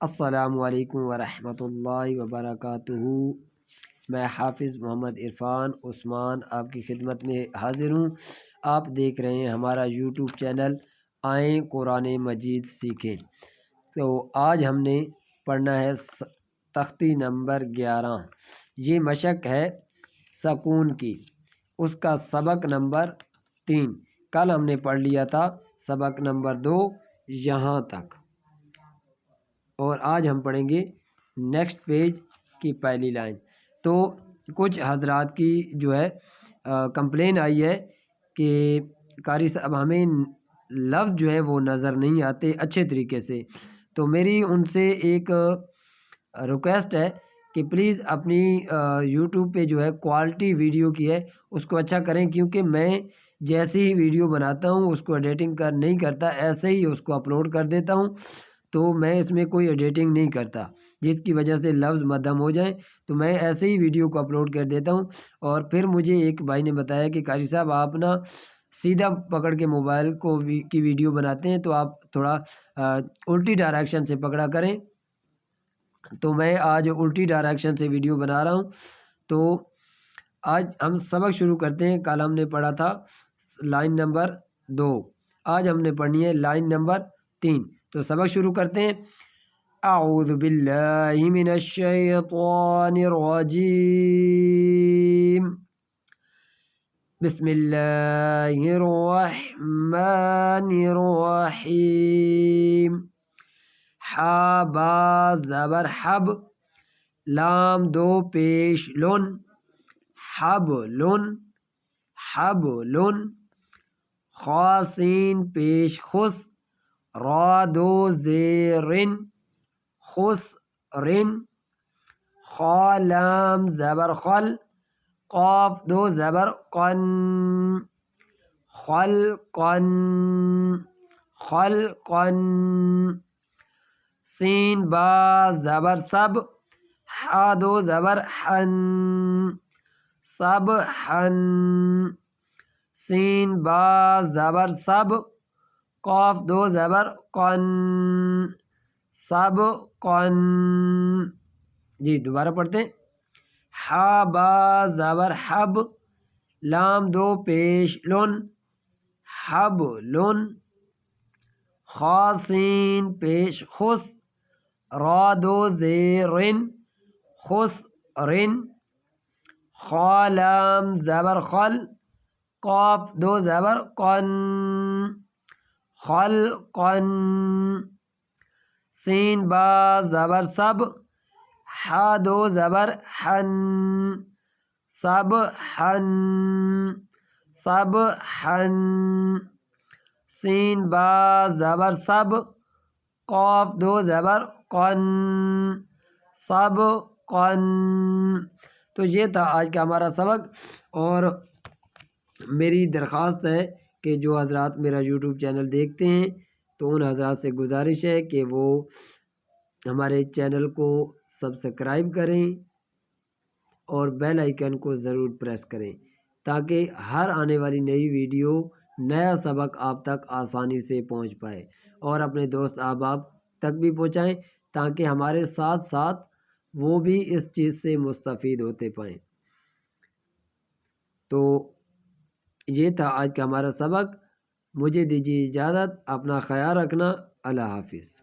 السلام علیکم ورحمۃ اللہ وبرکاتہ۔ میں حافظ محمد عرفان عثمان آپ کی خدمت میں حاضر ہوں۔ آپ دیکھ رہے ہیں ہمارا یوٹیوب چینل آئیں قرآن مجید سیکھیں۔ تو آج ہم نے پڑھنا ہے تختی نمبر 11۔ یہ مشق ہے سکون کی، اس کا سبق نمبر 3۔ کل ہم نے پڑھ لیا تھا سبق نمبر 2 یہاں تک، اور آج ہم پڑھیں گے نیکسٹ پیج کی پہلی لائن۔ تو کچھ حضرات کی جو ہے کمپلین آئی ہے کہ قاری صاحب ہمیں لفظ جو ہے وہ نظر نہیں آتے اچھے طریقے سے، تو میری ان سے ایک ریکویسٹ ہے کہ پلیز اپنی یوٹیوب پہ جو ہے کوالٹی ویڈیو کی ہے اس کو اچھا کریں، کیونکہ میں جیسی ہی ویڈیو بناتا ہوں اس کو ایڈیٹنگ نہیں کرتا، ایسے ہی اس کو اپلوڈ کر دیتا ہوں، تو میں اس میں کوئی ایڈیٹنگ نہیں کرتا، جس کی وجہ سے لفظ مدھم ہو جائیں، تو میں ایسے ہی ویڈیو کو اپلوڈ کر دیتا ہوں۔ اور پھر مجھے ایک بھائی نے بتایا کہ قاری صاحب آپ نا سیدھا پکڑ کے موبائل کو کی ویڈیو بناتے ہیں، تو آپ تھوڑا الٹی ڈائریکشن سے پکڑا کریں، تو میں آج الٹی ڈائریکشن سے ویڈیو بنا رہا ہوں۔ تو آج ہم سبق شروع کرتے ہیں۔ کل ہم نے پڑھا تھا لائن نمبر 2، آج ہم نے پڑھنی ہے لائن نمبر 3۔ تو سبق شروع کرتے ہیں۔ اعوذ باللہ من الشیطان الرجیم، بسم اللہ الرحمن الرحیم۔ حا با زبر حب، لام دو پیش لن، حب لن، حب لن۔ خا سین پیش خس، را دو زیرن، خس رن۔ خا لام زبر خل، قاف دو زبر قن، خلقن، خلقن۔ سین با زبر سب، حا دو زبر حن، سبحن۔ سین با زبر سب، قاف دو زبر قن، سبقن۔ جی دوبارہ پڑھتے ہیں۔ حا با زبر حب، لام دو پیش لن، حب لن۔ خا سین پیش خس، را دو زیرن، خس رن۔ خا لام زبر خل، قاف دو زبر قن، خلقن۔ سین با زبر سب، حا دو زبر حن، سبحن، سبحن۔ سین با زبر سب، قاف دو زبر قن، سبقن۔ تو یہ تھا آج کا ہمارا سبق، اور میری درخواست ہے کہ جو حضرات میرا یوٹیوب چینل دیکھتے ہیں تو ان حضرات سے گزارش ہے کہ وہ ہمارے چینل کو سبسکرائب کریں اور بیل آئیکن کو ضرور پریس کریں، تاکہ ہر آنے والی نئی ویڈیو نیا سبق آپ تک آسانی سے پہنچ پائے، اور اپنے دوست احباب تک بھی پہنچائیں، تاکہ ہمارے ساتھ ساتھ وہ بھی اس چیز سے مستفید ہوتے پائیں۔ تو یہ تھا آج کا ہمارا سبق۔ مجھے دیجیے اجازت، اپنا خیال رکھنا، اللہ حافظ۔